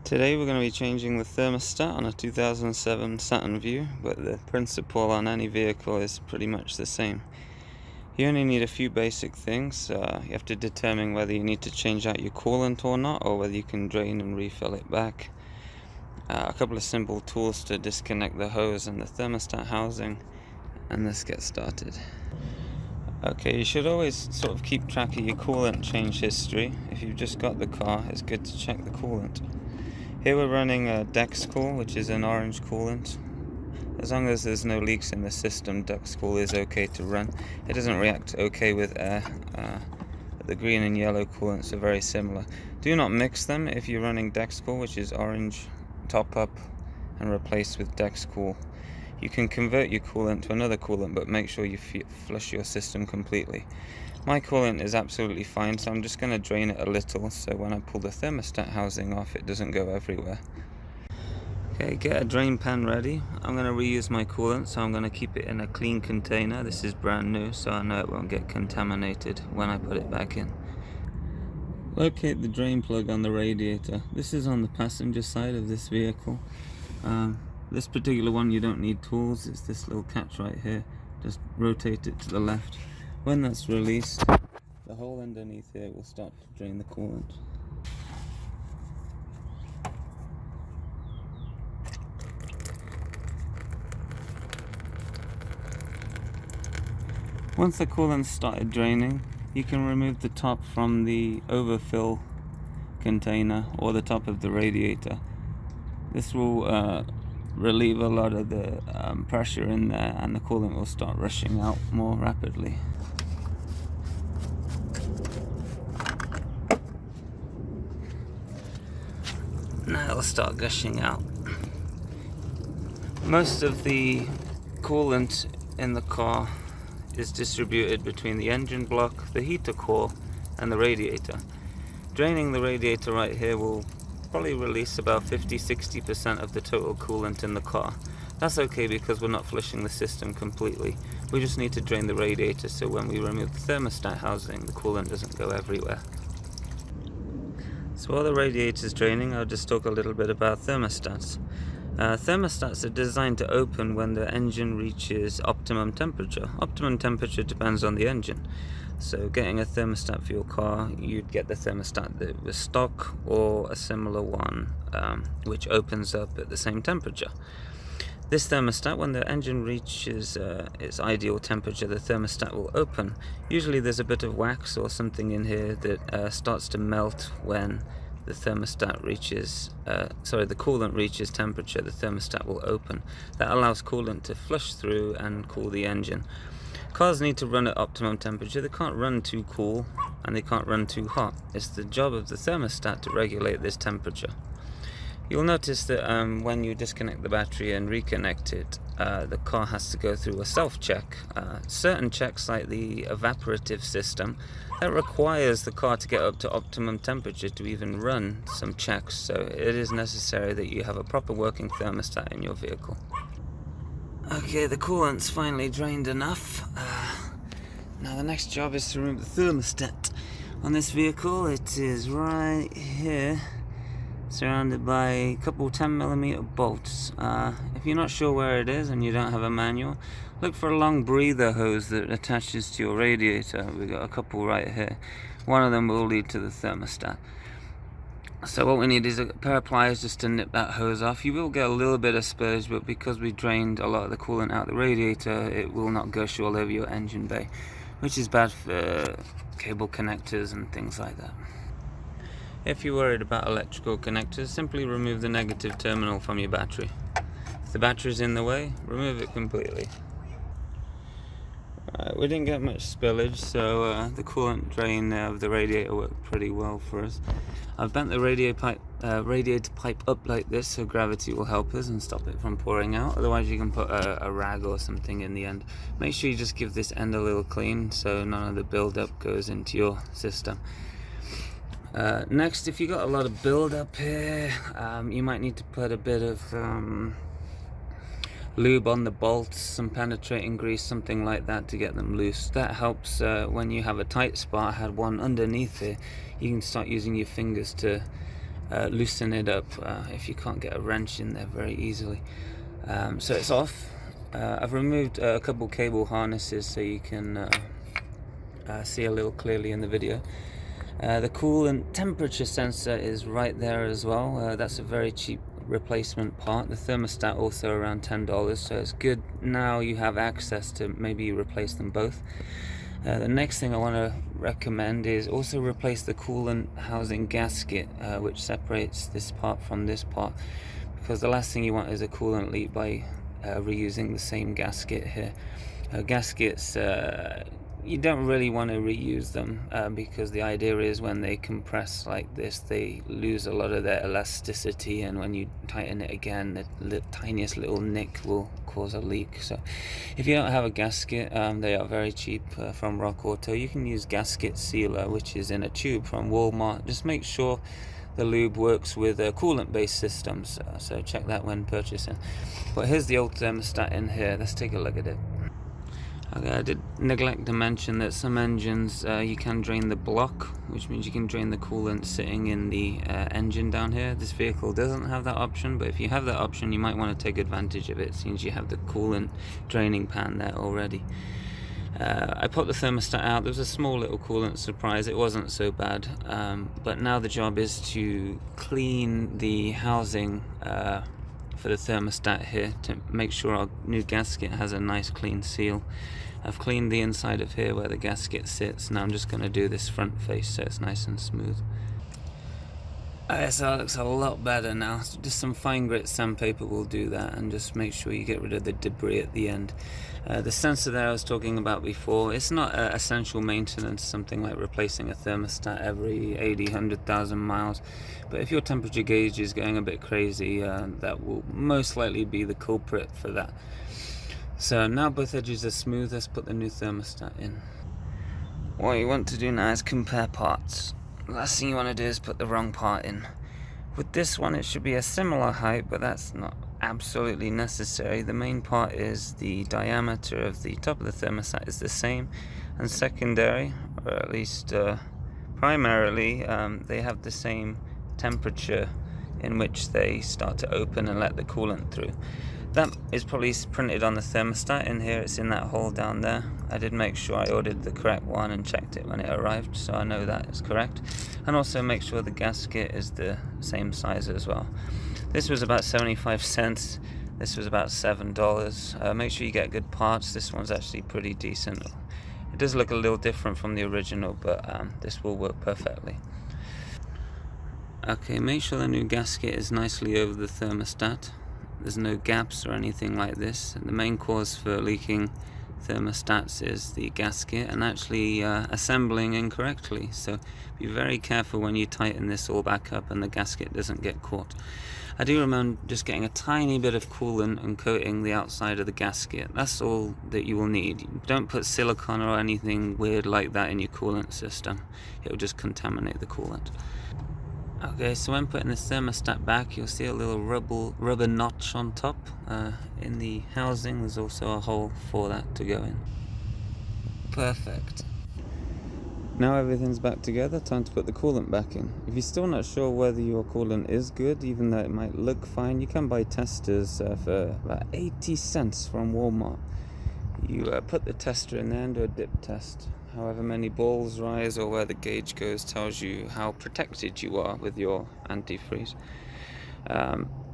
Today we're going to be changing the thermostat on a 2007 Saturn Vue, but the principle on any vehicle is pretty much the same. You only need a few basic things. You have to determine whether you need to change out your coolant or not, or whether you can drain and refill it back. A couple of simple tools to disconnect the hose and the thermostat housing, and let's get started. Okay, you should always sort of keep track of your coolant change history. If you've just got the car, it's good to check the coolant. Here we're running a DexCool, which is an orange coolant. As long as there's no leaks in the system, DexCool is okay to run. It doesn't react okay with air. The green and yellow coolants are very similar. Do not mix them if you're running DexCool, which is orange, top up, and replace with DexCool. You can convert your coolant to another coolant, but make sure you flush your system completely. My coolant is absolutely fine, so I'm just going to drain it a little, so when I pull the thermostat housing off, it doesn't go everywhere. Okay, get a drain pan ready. I'm going to reuse my coolant, so I'm going to keep it in a clean container. This is brand new, so I know it won't get contaminated when I put it back in. Locate the drain plug on the radiator. This is on the passenger side of this vehicle. This particular one you don't need tools, it's this little catch right here. Just rotate it to the left. When that's released, the hole underneath here will start to drain the coolant. Once the coolant started draining, you can remove the top from the overfill container or the top of the radiator. This will relieve a lot of the pressure in there, and the coolant will start rushing out more rapidly. Now it'll start gushing out. Most of the coolant in the car is distributed between the engine block, the heater core, and the radiator. Draining the radiator right here will probably release about 50-60% of the total coolant in the car. That's okay because we're not flushing the system completely. We just need to drain the radiator so when we remove the thermostat housing, the coolant doesn't go everywhere. So while the radiator is draining, I'll just talk a little bit about thermostats. Thermostats are designed to open when the engine reaches optimum temperature. Optimum temperature depends on the engine. So getting a thermostat for your car, you'd get the thermostat that was stock or a similar one which opens up at the same temperature. This thermostat, when the engine reaches its ideal temperature, the thermostat will open. Usually there's a bit of wax or something in here that starts to melt when the thermostat reaches, the coolant reaches temperature. The thermostat will open. That allows coolant to flush through and cool the engine. Cars need to run at optimum temperature. They can't run too cool and they can't run too hot. It's the job of the thermostat to regulate this temperature. You'll notice that when you disconnect the battery and reconnect it, the car has to go through a self-check. Certain checks, like the evaporative system, that requires the car to get up to optimum temperature to even run some checks. So it is necessary that you have a proper working thermostat in your vehicle. Okay, the coolant's finally drained enough. Now the next job is to remove the thermostat. On this vehicle, it is right here, surrounded by a couple 10mm bolts. If you're not sure where it is and you don't have a manual, look for a long breather hose that attaches to your radiator. We've got a couple right here. One of them will lead to the thermostat. So what we need is a pair of pliers just to nip that hose off. You will get a little bit of spurge, but because we drained a lot of the coolant out of the radiator, it will not gush all over your engine bay, which is bad for cable connectors and things like that. If you're worried about electrical connectors, simply remove the negative terminal from your battery. If the battery's in the way, remove it completely. We didn't get much spillage, so the coolant drain of the radiator worked pretty well for us. I've bent the radiator pipe up like this so gravity will help us and stop it from pouring out. Otherwise you can put a rag or something in the end. Make sure you just give this end a little clean so none of the build-up goes into your system. Next, if you got a lot of build-up here, you might need to put a bit of lube on the bolts, some penetrating grease, something like that to get them loose. That helps when you have a tight spot. I had one underneath here. You can start using your fingers to loosen it up if you can't get a wrench in there very easily. So it's off. I've removed a couple cable harnesses so you can see a little clearly in the video. The coolant temperature sensor is right there as well. That's a very cheap replacement part. The thermostat also around $10, so it's good now you have access to maybe replace them both. The next thing I want to recommend is also replace the coolant housing gasket, which separates this part from this part, because the last thing you want is a coolant leak by reusing the same gasket here. Gaskets, you don't really want to reuse them because the idea is when they compress like this, they lose a lot of their elasticity, and when you tighten it again, the tiniest little nick will cause a leak. So if you don't have a gasket, they are very cheap from Rock Auto. You can use gasket sealer, which is in a tube from Walmart. Just make sure the lube works with coolant based systems, so check that when purchasing. But here's the old thermostat in here. Let's take a look at it. Okay, I did neglect to mention that some engines you can drain the block, which means you can drain the coolant sitting in the engine down here. This vehicle doesn't have that option, but if you have that option, you might want to take advantage of it since you have the coolant draining pan there already. I popped the thermostat out. There was a small little coolant surprise. It wasn't so bad, but now the job is to clean the housing for the thermostat here to make sure our new gasket has a nice clean seal. I've cleaned the inside of here where the gasket sits. Now I'm just going to do this front face so it's nice and smooth. So it looks a lot better now. So just some fine grit sandpaper will do that, and just make sure you get rid of the debris at the end. The sensor there I was talking about before, it's not essential maintenance, something like replacing a thermostat every 80-100,000 miles. But if your temperature gauge is going a bit crazy, that will most likely be the culprit for that. So now both edges are smooth, let's put the new thermostat in. What you want to do now is compare parts. Last thing you want to do is put the wrong part in. With this one it should be a similar height, but that's not absolutely necessary. The main part is the diameter of the top of the thermostat is the same, and secondary, or at least primarily, they have the same temperature in which they start to open and let the coolant through. That is probably printed on the thermostat. In here it's in that hole down there. I did make sure I ordered the correct one and checked it when it arrived, so I know that is correct. And also make sure the gasket is the same size as well. This was about 75 cents. This was about $7. Make sure you get good parts. This one's actually pretty decent. It does look a little different from the original, but this will work perfectly. Okay, make sure the new gasket is nicely over the thermostat. There's no gaps or anything like this. The main cause for leaking thermostats is the gasket and actually assembling incorrectly. So be very careful when you tighten this all back up and the gasket doesn't get caught. I do recommend just getting a tiny bit of coolant and coating the outside of the gasket. That's all that you will need. Don't put silicone or anything weird like that in your coolant system. It will just contaminate the coolant. Okay, so when putting the thermostat back, you'll see a little rubber notch on top. In the housing, there's also a hole for that to go in. Perfect. Now everything's back together, time to put the coolant back in. If you're still not sure whether your coolant is good, even though it might look fine, you can buy testers for about 80 cents from Walmart. You put the tester in there and do a dip test. However many balls rise or where the gauge goes tells you how protected you are with your antifreeze.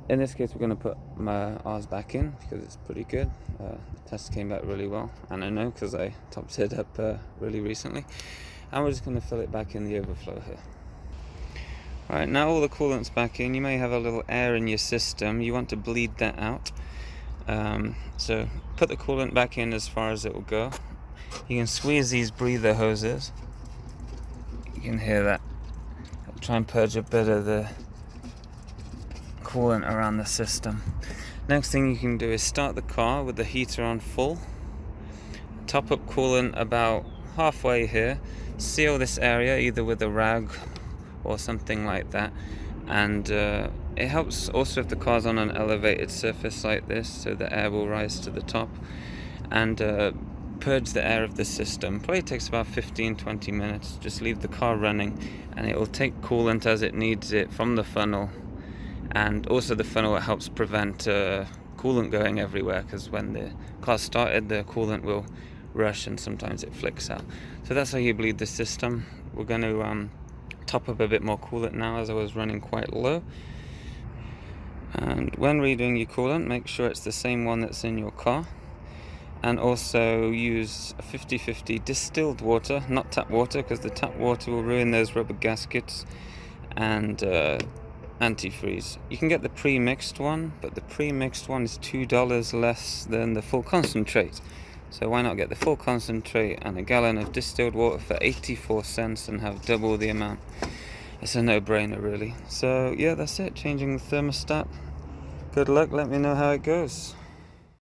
In this case we're going to put ours back in because it's pretty good. The test came back really well, and I know because I topped it up really recently. And we're just going to fill it back in the overflow here. Alright, now all the coolant's back in. You may have a little air in your system. You want to bleed that out. So put the coolant back in as far as it will go. You can squeeze these breather hoses. You can hear that. It'll try and purge a bit of the coolant around the system. Next thing you can do is start the car with the heater on full. Top up coolant about halfway here. Seal this area either with a rag or something like that. And it helps also if the car's on an elevated surface like this, so the air will rise to the top. And purge the air of the system. Probably takes about 15-20 minutes. Just leave the car running and it will take coolant as it needs it from the funnel. And also the funnel helps prevent coolant going everywhere, because when the car started, the coolant will rush and sometimes it flicks out. So that's how you bleed the system. We're going to top up a bit more coolant now, as I was running quite low. And when redoing your coolant, make sure it's the same one that's in your car. And also use 50-50 distilled water, not tap water, because the tap water will ruin those rubber gaskets, and antifreeze. You can get the pre-mixed one, but the pre-mixed one is $2 less than the full concentrate. So why not get the full concentrate and a gallon of distilled water for 84 cents and have double the amount? It's a no-brainer, really. So yeah, that's it, changing the thermostat. Good luck, let me know how it goes.